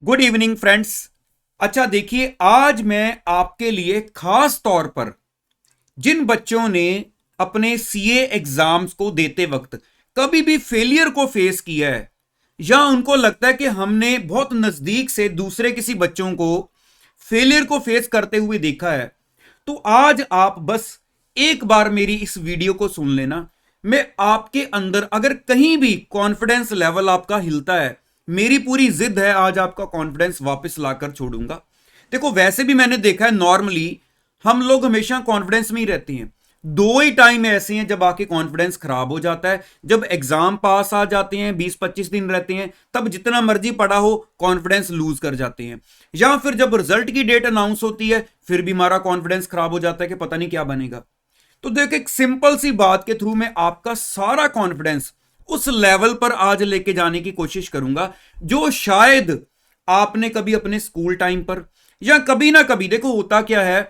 Good evening friends. अच्छा देखिए, आज मैं आपके लिए खास तौर पर जिन बच्चों ने अपने सीए एग्जाम्स को देते वक्त कभी भी फेलियर को फेस किया है, या उनको लगता है कि हमने बहुत नजदीक से दूसरे किसी बच्चों को फेलियर को फेस करते हुए देखा है, तो आज आप बस एक बार मेरी इस वीडियो को सुन लेना। मैं आपके अंदर अगर कहीं भी कॉन्फिडेंस लेवल आपका हिलता है, मेरी पूरी जिद है आज आपका कॉन्फिडेंस वापस लाकर छोड़ूंगा। देखो, वैसे भी मैंने देखा है नॉर्मली हम लोग हमेशा कॉन्फिडेंस में ही रहते हैं। दो ही टाइम ऐसे हैं जब आके कॉन्फिडेंस खराब हो जाता है। जब एग्जाम पास आ जाते हैं, 20-25 दिन रहते हैं, तब जितना मर्जी पढ़ा हो कॉन्फिडेंस लूज कर जाते हैं। या फिर जब रिजल्ट की डेट अनाउंस होती है, फिर भी हमारा कॉन्फिडेंस खराब हो जाता है कि पता नहीं क्या बनेगा। तो देखो, एक सिंपल सी बात के थ्रू मैं आपका सारा कॉन्फिडेंस उस लेवल पर आज लेके जाने की कोशिश करूंगा जो शायद आपने कभी अपने स्कूल टाइम पर या कभी ना कभी, देखो होता क्या है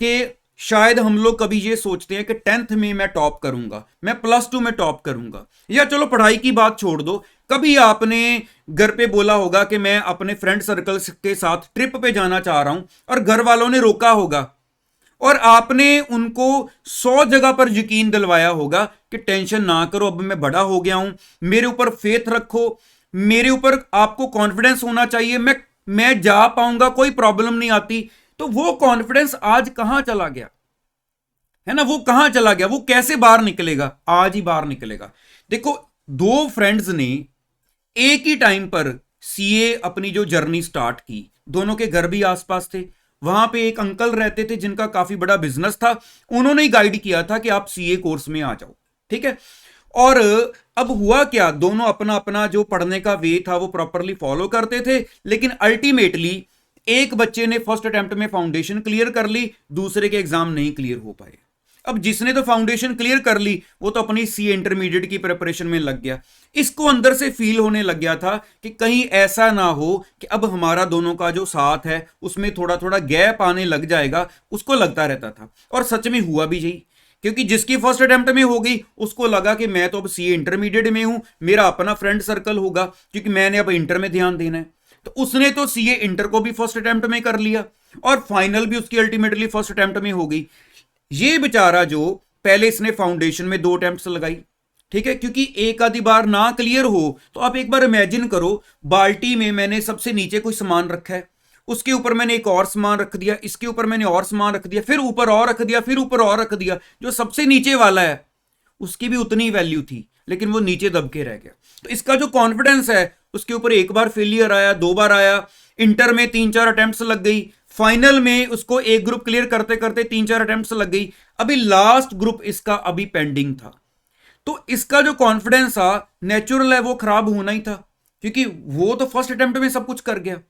कि शायद हम लोग कभी ये सोचते हैं कि 10th में मैं टॉप करूंगा, मैं +2 में टॉप करूंगा, या चलो पढ़ाई की बात छोड़ दो, कभी आपने घर पे बोला होगा कि मैं अपने फ्रेंड सर्कल के साथ ट्रिप पे जाना चाह रहा हूं और घर वालों ने रोका होगा और आपने उनको 100 जगह पर यकीन दिलवाया होगा कि टेंशन ना करो, अब मैं बड़ा हो गया हूं, मेरे ऊपर फेथ रखो, मेरे ऊपर आपको कॉन्फिडेंस होना चाहिए, मैं जा पाऊंगा, कोई प्रॉब्लम नहीं आती। तो वो कॉन्फिडेंस आज कहां चला गया है ना? वो कहां चला गया? वो कैसे बाहर निकलेगा? आज ही बाहर निकलेगा। देखो, दो फ्रेंड्स ने एक ही टाइम पर सीए अपनी जो जर्नी स्टार्ट की, दोनों के घर भी आसपास थे। वहां पे एक अंकल रहते थे जिनका काफी बड़ा बिजनेस था, उन्होंने ही गाइड किया था कि आप सीए कोर्स में आ जाओ, ठीक है। और अब हुआ क्या, दोनों अपना अपना जो पढ़ने का वे था वो प्रॉपरली फॉलो करते थे, लेकिन अल्टीमेटली एक बच्चे ने फर्स्ट अटेम्प्ट में फाउंडेशन क्लियर कर ली, दूसरे के एग्जाम नहीं क्लियर हो पाए। अब जिसने तो फाउंडेशन क्लियर कर ली वो तो अपनी सी इंटरमीडिएट की प्रिपरेशन में लग गया। इसको अंदर से फील होने लग गया था कि कहीं ऐसा ना हो कि अब हमारा दोनों का जो साथ है उसमें थोड़ा थोड़ा गैप आने लग जाएगा, उसको लगता रहता था। और सच में हुआ भी यही, क्योंकि जिसकी फर्स्ट अटेम्प्ट में हो गई उसको लगा कि मैं तो अब सी इंटरमीडिएट में हूं, मेरा अपना फ्रेंड सर्कल होगा क्योंकि मैंने अब इंटर में ध्यान देना है। तो उसने तो सीए इंटर को भी फर्स्ट अटेम्प्ट में कर लिया और फाइनल भी उसकी अल्टीमेटली फर्स्ट अटेम्प्ट में हो गई। ये बेचारा जो पहले इसने फाउंडेशन में 2 अटेम्प्ट्स लगाई, ठीक है, क्योंकि एक आधी बार ना क्लियर हो तो आप एक बार इमेजिन करो, बाल्टी में मैंने सबसे नीचे कोई सामान रखा है, उसके ऊपर मैंने एक और सामान रख दिया, इसके ऊपर मैंने और सामान रख दिया, फिर ऊपर और रख दिया, फिर ऊपर और रख दिया, जो सबसे नीचे वाला है उसकी भी उतनी वैल्यू थी लेकिन वो नीचे दब के रह गया। तो इसका जो कॉन्फिडेंस है, उसके ऊपर एक बार फेलियर आया, 2 बार आया, इंटर में 3-4 अटेम्प्ट्स लग गई, फाइनल में उसको एक ग्रुप क्लियर करते करते 3-4 अटेम्प्ट्स लग गई, अभी लास्ट ग्रुप इसका अभी पेंडिंग था। तो इसका जो कॉन्फिडेंस था, नेचुरल है वो खराब होना ही था, क्योंकि वो तो फर्स्ट अटेम्प्ट में सब कुछ कर गया।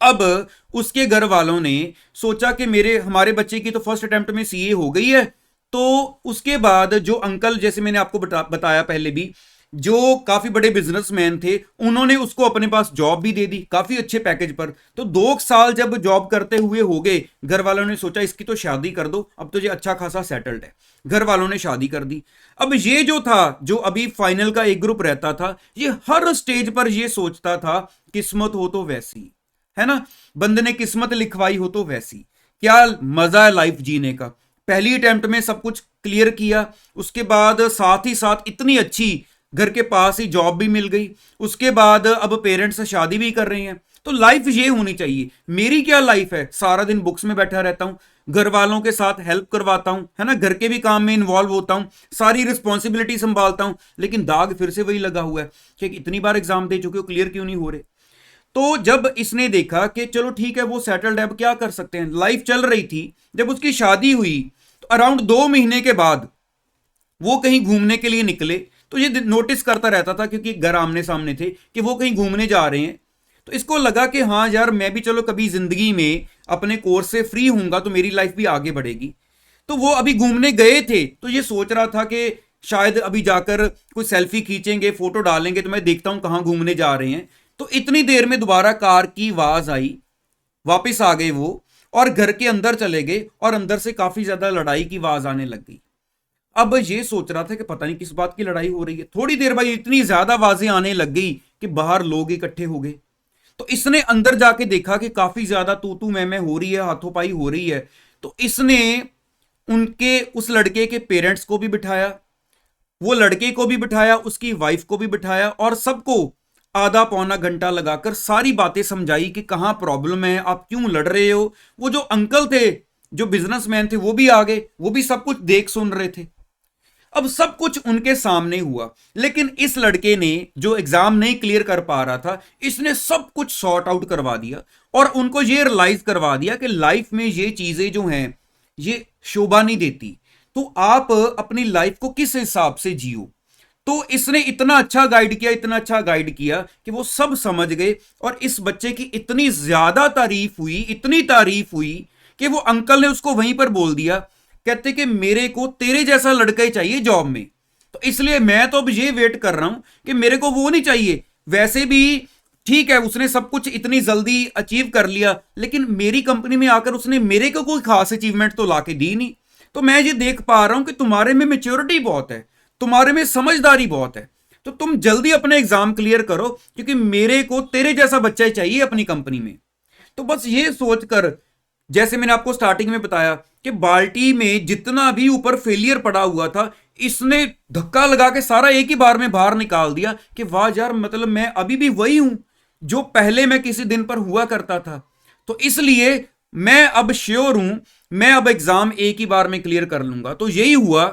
अब उसके घर वालों ने सोचा कि मेरे हमारे बच्चे की तो फर्स्ट अटेम्प्ट में सीए हो गई है, तो उसके बाद जो अंकल, जैसे मैंने आपको बताया पहले भी, जो काफी बड़े बिजनेसमैन थे, उन्होंने उसको अपने पास जॉब भी दे दी काफी अच्छे पैकेज पर। तो 2 साल जब जॉब करते हुए हो गए, घर वालों ने सोचा इसकी तो शादी कर दो, अब तो ये अच्छा खासा सेटल्ड है। घर वालों ने शादी कर दी। अब ये जो था, जो अभी फाइनल का एक ग्रुप रहता था, ये हर स्टेज पर ये सोचता था किस्मत हो तो वैसी, है ना, बंदे ने किस्मत लिखवाई हो तो वैसी। क्या मजा है लाइफ जीने का। पहली अटेम्प्ट में सब कुछ क्लियर किया, उसके बाद साथ ही साथ इतनी अच्छी घर के पास ही जॉब भी मिल गई, उसके बाद अब पेरेंट्स से शादी भी कर रहे हैं। तो लाइफ ये होनी चाहिए। मेरी क्या लाइफ है, सारा दिन बुक्स में बैठा रहता हूं, घर वालों के साथ हेल्प करवाता हूं, है ना, घर के भी काम में इन्वॉल्व होता हूं, सारी रिस्पॉन्सिबिलिटी संभालता हूं, लेकिन दाग फिर से वही लगा हुआ है कि इतनी बार एग्जाम दे चुके हो, क्लियर क्यों नहीं हो रहे। तो जब इसने देखा कि चलो ठीक है वो सेटल्ड है, अब क्या कर सकते हैं, लाइफ चल रही थी, जब उसकी शादी हुई तो अराउंड 2 महीने के बाद वो कहीं घूमने के लिए निकले। तो ये नोटिस करता रहता था क्योंकि घर आमने सामने थे कि वो कहीं घूमने जा रहे हैं। तो इसको लगा कि हाँ यार, मैं भी चलो कभी जिंदगी में अपने कोर्स से फ्री हूंगा तो मेरी लाइफ भी आगे बढ़ेगी। तो वो अभी घूमने गए थे, तो ये सोच रहा था कि शायद अभी जाकर कोई सेल्फी खींचेंगे, फोटो डालेंगे, तो मैं देखता हूं कहां घूमने जा रहे हैं। तो इतनी देर में दोबारा कार की आवाज आई, वापस आ गए वो और घर के अंदर चले गए और अंदर से काफी ज्यादा लड़ाई की आवाज आने लग गई। अब ये सोच रहा था कि पता नहीं किस बात की लड़ाई हो रही है। थोड़ी देर बाद इतनी ज्यादा आवाजें आने लग गई कि बाहर लोग इकट्ठे हो गए। तो इसने अंदर जाके देखा कि काफी ज्यादा तू मैं हो रही है, हाथों-पाई हो रही है। तो इसने उनके उस लड़के के पेरेंट्स को भी बिठाया, वो लड़के को भी बिठाया, उसकी वाइफ को भी बिठाया और सबको आधा पौना घंटा लगाकर सारी बातें समझाई कि कहां प्रॉब्लम है, आप क्यों लड़ रहे हो। वो जो अंकल थे, जो बिजनेसमैन थे, वो भी आ गए, वो भी सब कुछ देख सुन रहे थे। अब सब कुछ उनके सामने हुआ, लेकिन इस लड़के ने जो एग्जाम नहीं क्लियर कर पा रहा था, इसने सब कुछ सॉर्ट आउट करवा दिया और उनको ये रियलाइज करवा दिया कि लाइफ में ये चीजें जो हैं ये शोभा नहीं देती, तो आप अपनी लाइफ को किस हिसाब से जियो। तो इसने इतना अच्छा गाइड किया, इतना अच्छा गाइड किया कि वो सब समझ गए और इस बच्चे की इतनी ज्यादा तारीफ हुई, इतनी तारीफ हुई कि वो अंकल ने उसको वहीं पर बोल दिया, कहते कि मेरे को तेरे जैसा लड़का ही चाहिए जॉब में, तो इसलिए मैं तो अब ये वेट कर रहा हूं कि मेरे को वो नहीं चाहिए। वैसे भी ठीक है, उसने सब कुछ इतनी जल्दी अचीव कर लिया, लेकिन मेरी कंपनी में आकर उसने मेरे को कोई खास अचीवमेंट तो लाके दी नहीं। तो मैं ये देख पा रहा हूं कि तुम्हारे में मेच्योरिटी बहुत है, तुम्हारे में समझदारी बहुत है, तो तुम जल्दी अपने एग्जाम क्लियर करो, क्योंकि मेरे को तेरे जैसा बच्चा ही चाहिए अपनी कंपनी में। तो बस ये सोचकर, जैसे मैंने आपको स्टार्टिंग में बताया कि बाल्टी में जितना भी ऊपर फेलियर पड़ा हुआ था, इसने धक्का लगा के सारा एक ही बार में बाहर निकाल दिया कि वाह यार, मतलब मैं अभी भी वही हूं जो पहले मैं किसी दिन पर हुआ करता था। तो इसलिए मैं अब श्योर हूं, मैं अब एग्जाम एक ही बार में क्लियर कर लूंगा। तो यही हुआ,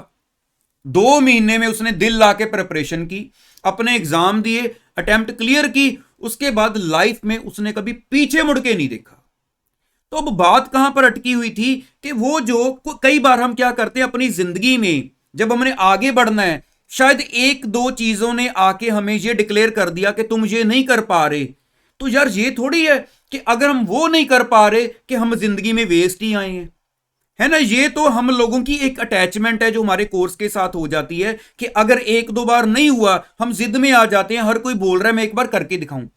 2 महीने में उसने दिल ला के प्रिपरेशन की, अपने एग्जाम दिए, अटेम्प्ट क्लियर की, उसके बाद लाइफ में उसने कभी पीछे मुड़ के नहीं देखा। तो अब बात कहां पर अटकी हुई थी कि वो जो कई बार हम क्या करते हैं अपनी जिंदगी में, जब हमने आगे बढ़ना है, शायद एक दो चीजों ने आके हमें ये डिक्लेयर कर दिया कि तुम ये नहीं कर पा रहे। तो यार ये थोड़ी है कि अगर हम वो नहीं कर पा रहे कि हम जिंदगी में वेस्ट ही आए हैं, है ना। ये तो हम लोगों की एक अटैचमेंट है जो हमारे कोर्स के साथ हो जाती है कि अगर एक दो बार नहीं हुआ हम जिद में आ जाते हैं, हर कोई बोल रहा है मैं एक बार करके दिखाऊं।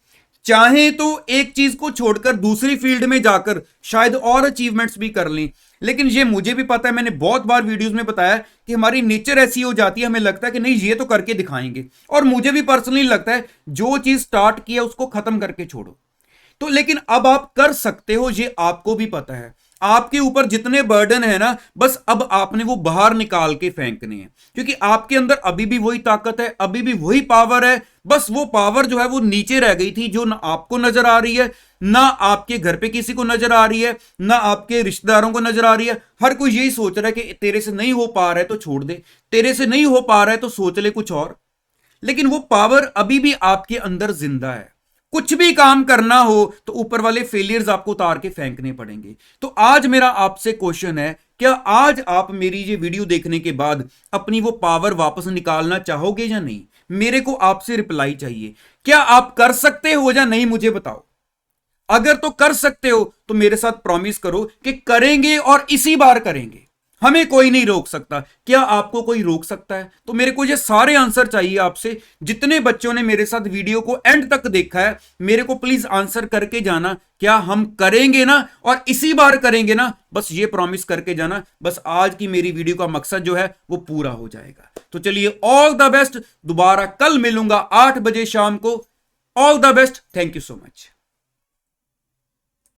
चाहे तो एक चीज को छोड़कर दूसरी फील्ड में जाकर शायद और अचीवमेंट्स भी कर लें, लेकिन ये मुझे भी पता है, मैंने बहुत बार वीडियोस में बताया कि हमारी नेचर ऐसी हो जाती है, हमें लगता है कि नहीं ये तो करके दिखाएंगे। और मुझे भी पर्सनली लगता है जो चीज स्टार्ट किया उसको खत्म करके छोड़ो। तो लेकिन अब आप कर सकते हो, ये आपको भी पता है। आपके ऊपर जितने बर्डन है ना, बस अब आपने वो बाहर निकाल के फेंकने हैं, क्योंकि आपके अंदर अभी भी वही ताकत है, अभी भी वही पावर है। बस वो पावर जो है वो नीचे रह गई थी, जो ना आपको नजर आ रही है, ना आपके घर पे किसी को नजर आ रही है, ना आपके रिश्तेदारों को नजर आ रही है। हर कोई यही सोच रहा है कि तेरे से नहीं हो पा रहा है तो छोड़ दे, तेरे से नहीं हो पा रहा है तो सोच ले कुछ और। लेकिन वो पावर अभी भी आपके अंदर जिंदा है। कुछ भी काम करना हो तो ऊपर वाले फेलियर्स आपको उतार के फेंकने पड़ेंगे। तो आज मेरा आपसे क्वेश्चन है, क्या आज आप मेरी ये वीडियो देखने के बाद अपनी वो पावर वापस निकालना चाहोगे या नहीं? मेरे को आपसे रिप्लाई चाहिए। क्या आप कर सकते हो या नहीं, मुझे बताओ। अगर तो कर सकते हो तो मेरे साथ प्रॉमिस करो कि करेंगे और इसी बार करेंगे, हमें कोई नहीं रोक सकता। क्या आपको कोई रोक सकता है? तो मेरे को ये सारे आंसर चाहिए आपसे। जितने बच्चों ने मेरे साथ वीडियो को एंड तक देखा है, मेरे को प्लीज आंसर करके जाना, क्या हम करेंगे ना और इसी बार करेंगे ना? बस ये प्रॉमिस करके जाना। बस आज की मेरी वीडियो का मकसद जो है वो पूरा हो जाएगा। तो चलिए, ऑल द बेस्ट। दोबारा कल मिलूंगा 8 बजे शाम को। All the best. Thank you so much.